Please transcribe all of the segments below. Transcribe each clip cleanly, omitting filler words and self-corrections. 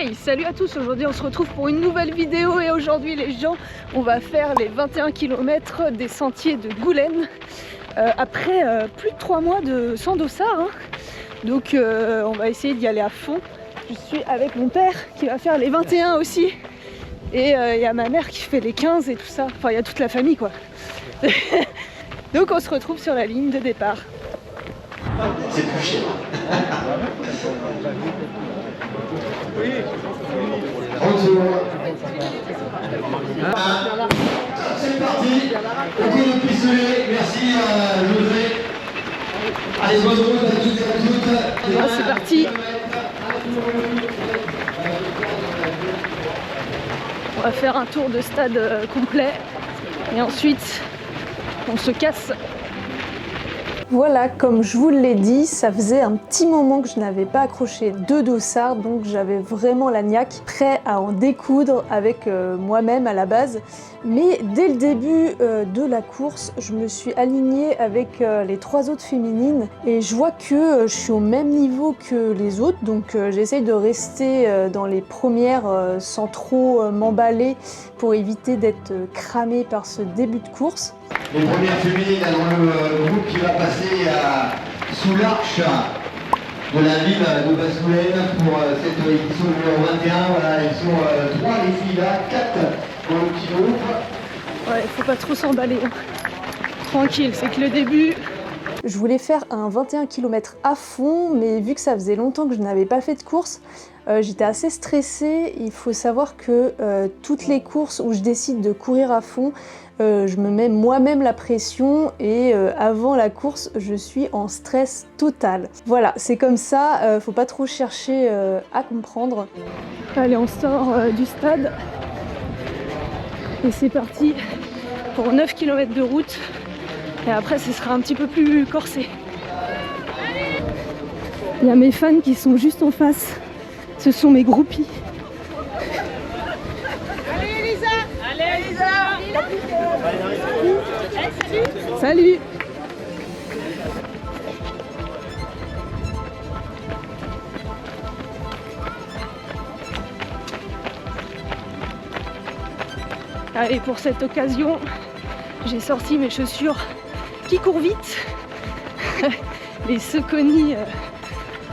Hey, salut à tous, aujourd'hui on se retrouve pour une nouvelle vidéo et aujourd'hui les gens, on va faire les 21 km des sentiers de Goulenn après plus de 3 mois sans dossard, hein. Donc on va essayer d'y aller à fond. Je suis avec mon père qui va faire les 21 aussi et il y a ma mère qui fait les 15 et tout ça, enfin il y a toute la famille quoi. Donc on se retrouve sur la ligne de départ. C'est plus cher. Oui. Bonjour. C'est parti. Au coup de pistolet. Merci José. Allez, bonne route à toutes et à toutes. Ah, c'est parti. On va faire un tour de stade complet et ensuite on se casse. Voilà, comme je vous l'ai dit, ça faisait un petit moment que je n'avais pas accroché de dossard, donc j'avais vraiment la niaque, prêt à en découdre avec moi-même à la base. Mais dès le début de la course, je me suis alignée avec les 3 autres féminines et je vois que je suis au même niveau que les autres, donc j'essaye de rester dans les premières sans trop m'emballer pour éviter d'être cramée par ce début de course. Les premières féminines dans le groupe qui va passer sous l'arche de la ville de Basse-Goulenn pour cette édition numéro 21. Voilà, ils sont 3 les filles là, 4 dans le petit groupe. Ouais, il faut pas trop s'emballer, hein. Tranquille, c'est que le début. Je voulais faire un 21 km à fond, mais vu que ça faisait longtemps que je n'avais pas fait de course, j'étais assez stressée. Il faut savoir que toutes les courses où je décide de courir à fond, je me mets moi-même la pression et avant la course, je suis en stress total. Voilà, c'est comme ça, faut pas trop chercher à comprendre. Allez, on sort du stade et c'est parti pour 9 km de route et après ce sera un petit peu plus corsé. Il y a mes fans qui sont juste en face, ce sont mes groupies. Allez Elisa! Allez Elisa! Salut! Allez, pour cette occasion, j'ai sorti mes chaussures qui courent vite, les Saucony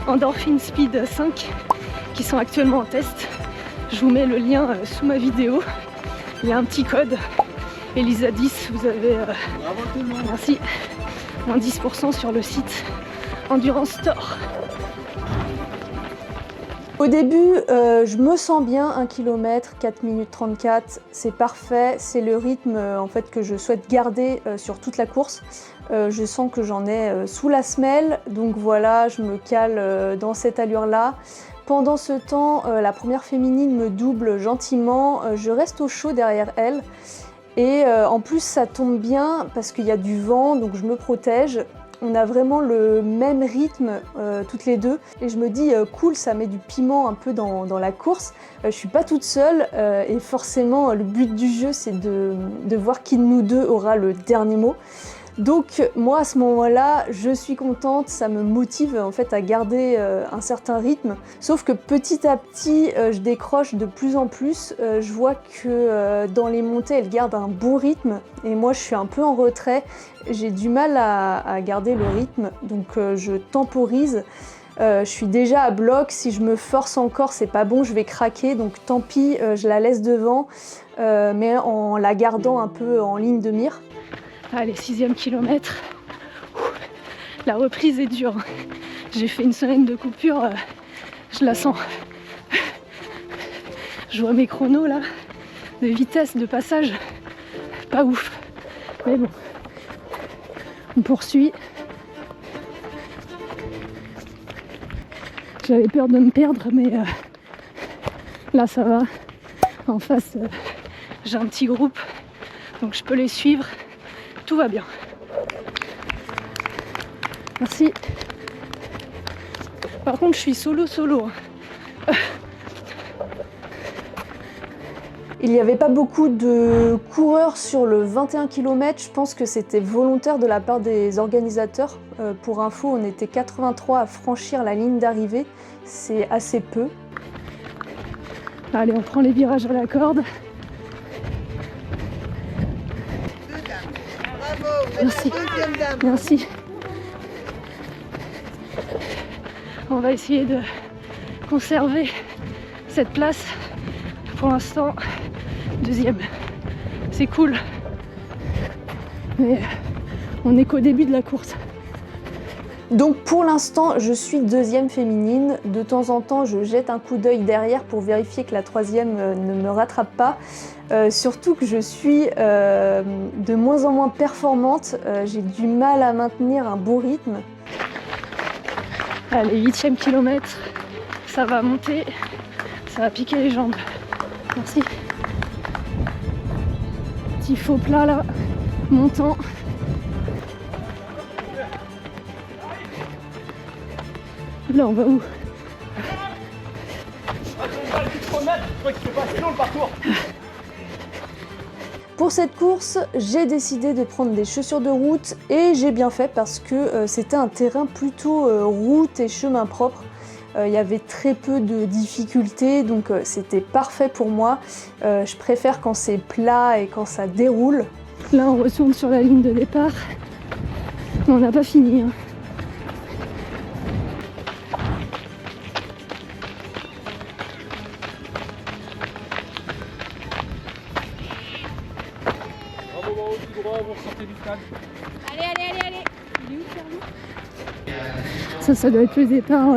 Endorphin Speed 5 qui sont actuellement en test. Je vous mets le lien sous ma vidéo. Il y a un petit code Elisa 10, vous avez merci, moins 10% sur le site Endurance Store. Au début, je me sens bien, 1 km, 4 minutes 34, c'est parfait, c'est le rythme en fait, que je souhaite garder sur toute la course. Je sens que j'en ai sous la semelle, donc voilà, je me cale dans cette allure-là. Pendant ce temps, la première féminine me double gentiment, je reste au chaud derrière elle. Et en plus, ça tombe bien parce qu'il y a du vent, donc je me protège. On a vraiment le même rythme toutes les deux et je me dis cool, ça met du piment un peu dans la course. Je suis pas toute seule et forcément le but du jeu c'est de voir qui de nous deux aura le dernier mot. Donc moi à ce moment-là, je suis contente, ça me motive en fait à garder un certain rythme. Sauf que petit à petit, je décroche de plus en plus. Je vois que dans les montées, elle garde un bon rythme et moi je suis un peu en retrait. J'ai du mal à garder le rythme, donc je temporise. Je suis déjà à bloc, si je me force encore, c'est pas bon, je vais craquer, donc tant pis, je la laisse devant, mais en la gardant un peu en ligne de mire. Allez, 6e kilomètre. La reprise est dure. J'ai fait une semaine de coupure, je la sens. Je vois mes chronos là, de vitesse, de passage, pas ouf. Mais bon, on poursuit. J'avais peur de me perdre, mais là ça va. En face, j'ai un petit groupe, donc je peux les suivre. Tout va bien. Merci. Par contre, je suis solo. Il n'y avait pas beaucoup de coureurs sur le 21 km, je pense que c'était volontaire de la part des organisateurs. Pour info, on était 83 à franchir la ligne d'arrivée, c'est assez peu. Allez, on prend les virages à la corde. Merci. Merci. On va essayer de conserver cette place. Pour l'instant, deuxième. C'est cool. Mais on n'est qu'au début de la course. Donc pour l'instant, je suis deuxième féminine. De temps en temps, je jette un coup d'œil derrière pour vérifier que la troisième ne me rattrape pas. Surtout que je suis de moins en moins performante. J'ai du mal à maintenir un beau rythme. Allez, 8e kilomètre, ça va monter, ça va piquer les jambes. Merci. Petit faux plat là, montant. Là, on va où? Pour cette course, j'ai décidé de prendre des chaussures de route et j'ai bien fait parce que c'était un terrain plutôt route et chemin propre. Il y avait très peu de difficultés, donc c'était parfait pour moi. Je préfère quand c'est plat et quand ça déroule. Là, on retourne sur la ligne de départ. On n'a pas fini. Hein. Allez. Il est où, Charlie? Ça doit être le départ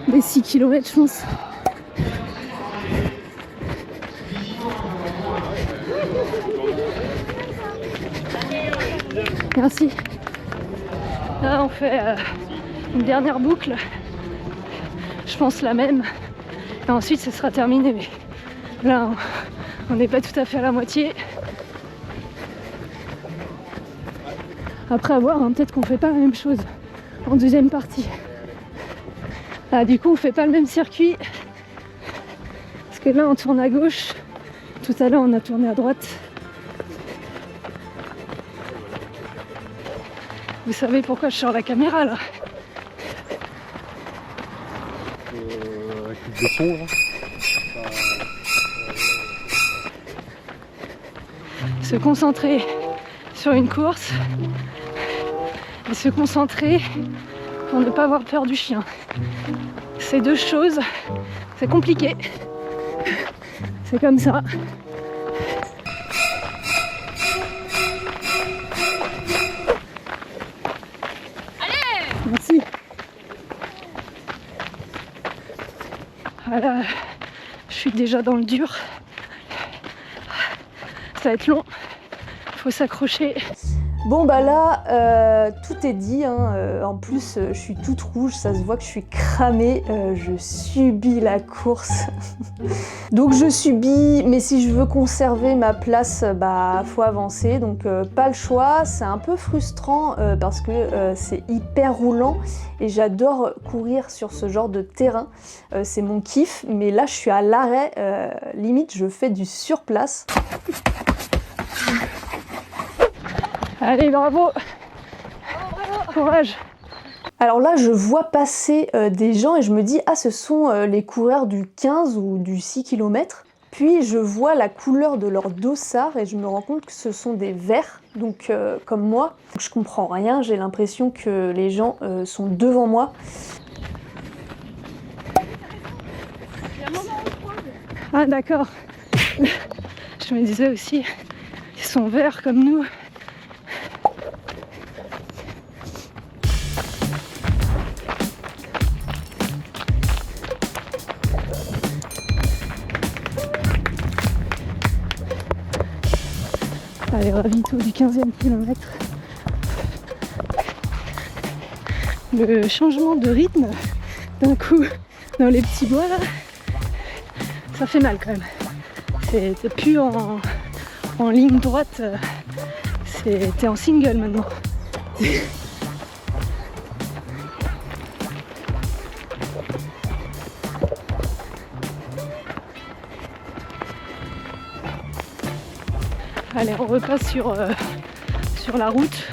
des 6 km, je pense. Merci. Là, on fait une dernière boucle. Je pense la même. Et ensuite, ce sera terminé. Mais là, on n'est pas tout à fait à la moitié. Après avoir, hein, peut-être qu'on fait pas la même chose en deuxième partie. Ah, du coup, on fait pas le même circuit. Parce que là, on tourne à gauche. Tout à l'heure, on a tourné à droite. Vous savez pourquoi je sors la caméra là? Avec le son là. Se concentrer sur une course et se concentrer pour ne pas avoir peur du chien. Ces deux choses, c'est compliqué. C'est comme ça. Merci. Voilà, je suis déjà dans le dur. Ça va être long. Faut s'accrocher. Bon bah là, tout est dit, hein. En plus je suis toute rouge, ça se voit que je suis cramée, je subis la course. Donc je subis, mais si je veux conserver ma place, bah faut avancer, donc pas le choix. C'est un peu frustrant parce que c'est hyper roulant et j'adore courir sur ce genre de terrain, c'est mon kiff, mais là je suis à l'arrêt, limite je fais du surplace. Allez, bravo. Courage. Alors là, je vois passer des gens et je me dis « Ah, ce sont les coureurs du 15 ou du 6 km ». Puis je vois la couleur de leur dossard et je me rends compte que ce sont des verts, donc comme moi. Je comprends rien, j'ai l'impression que les gens sont devant moi. Ah d'accord. Je me disais aussi, ils sont verts comme nous. Allez, ravito du 15e kilomètre. Le changement de rythme d'un coup dans les petits bois là, ça fait mal quand même. T'es plus en ligne droite, t'es en single maintenant. Allez, on repasse sur la route,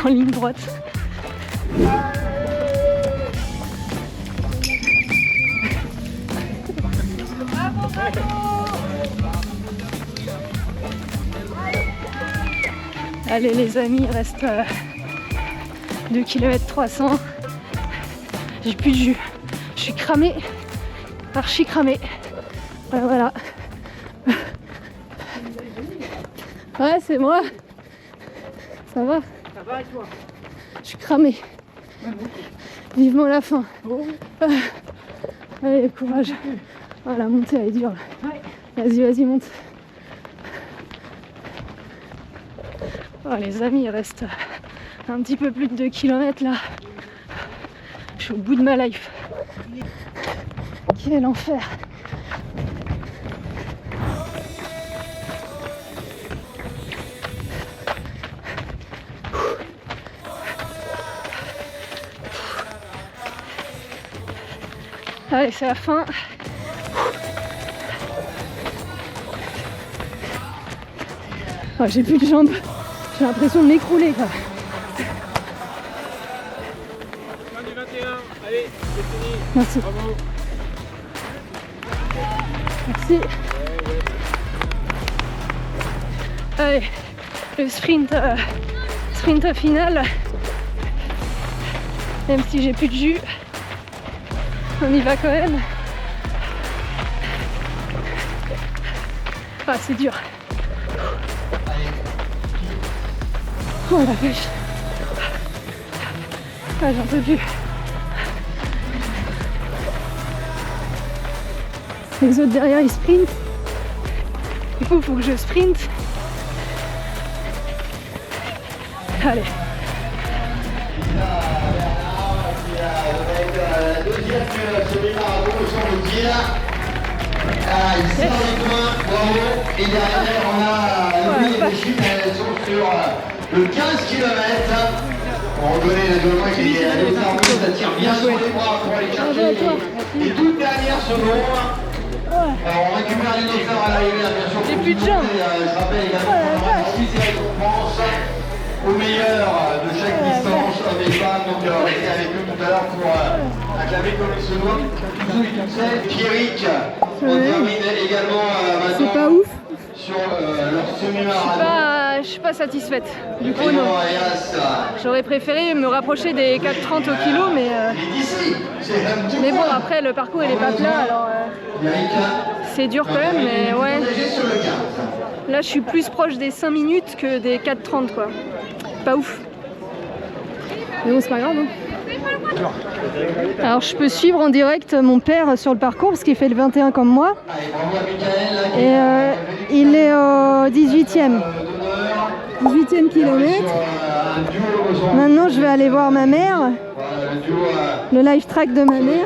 en ligne droite. Allez les amis, il reste 2 km 300. J'ai plus de jus. Je suis cramée, archi cramée. Voilà. Ouais, c'est moi. Ça va? Ça va et toi? Je suis cramée. Vivement la fin. Allez, courage. Oh, la montée elle est dure. Vas-y, monte. Oh, les amis, il reste un petit peu plus de 2 km là. Je suis au bout de ma life. Quel enfer. Allez, c'est la fin. Oh, j'ai plus de jambes. J'ai l'impression de m'écrouler quoi. Fin du 21, allez, c'est fini. Merci. Bravo. Merci. Allez, le sprint final. Même si j'ai plus de jus, on y va quand même. Ah, c'est dur. Oh la vache. Ah, j'en peux plus. Les autres derrière ils sprintent. Du coup il faut que je sprinte. Allez. La deuxième semi-marathon, me semble-t-il. Il sort les points, bravo. Et derrière, on a les chutes, elles sont sur le 15 km. On reconnaît naturellement qu'il y a les armes, ça tire bien sur les bras pour aller chercher les toutes dernières secondes. Alors on récupère les dossards à l'arrivée, bien sûr. J'ai plus de jambes. Je rappelle également qu'on aura ensuite les récompenses aux meilleurs de chaque distance, hommes et femmes. Donc restez avec nous tout à l'heure pour acclamer comme il se doit. Tous ceux et toutes celles. Pierrick, on termine également maintenant. C'est pas ouf. Sur leur semi-marathon. Je suis pas satisfaite du chrono. J'aurais préféré me rapprocher des 4,30 au kilo, mais bon, après le parcours il est pas plat, alors c'est dur quand même, mais ouais. Là je suis plus proche des 5 minutes que des 4,30 quoi. Pas ouf. Mais bon, c'est pas grave. Hein. Alors je peux suivre en direct mon père sur le parcours parce qu'il fait le 21 comme moi. Et il est au 18e kilomètre. Maintenant je vais aller voir ma mère. Le live track de ma mère.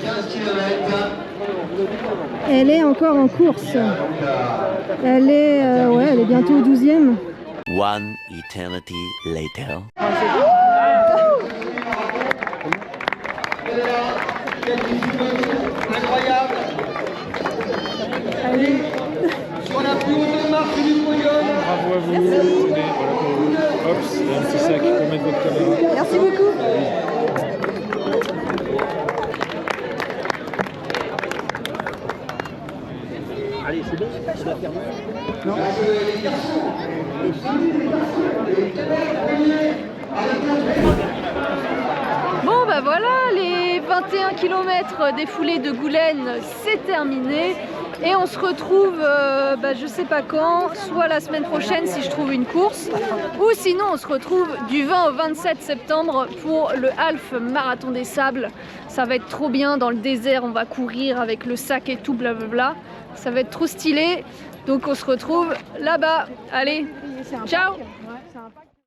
Elle est encore en course. Elle est bientôt au 12e. One eternity later. Incroyable. Allez. Sur la plus haute marque du podium. Bravo à vous. Voilà pour hop, c'est un petit sac pour mettre votre caméra. Merci beaucoup. Allez, c'est bon, ça va faire mal. Non. Bon bah voilà, les 21 km défoulés de Goulenn, c'est terminé. Et on se retrouve, je sais pas quand, soit la semaine prochaine si je trouve une course, ou sinon on se retrouve du 20 au 27 septembre pour le Half Marathon des Sables. Ça va être trop bien dans le désert, on va courir avec le sac et tout, blablabla. Ça va être trop stylé, donc on se retrouve là-bas. Allez, ciao!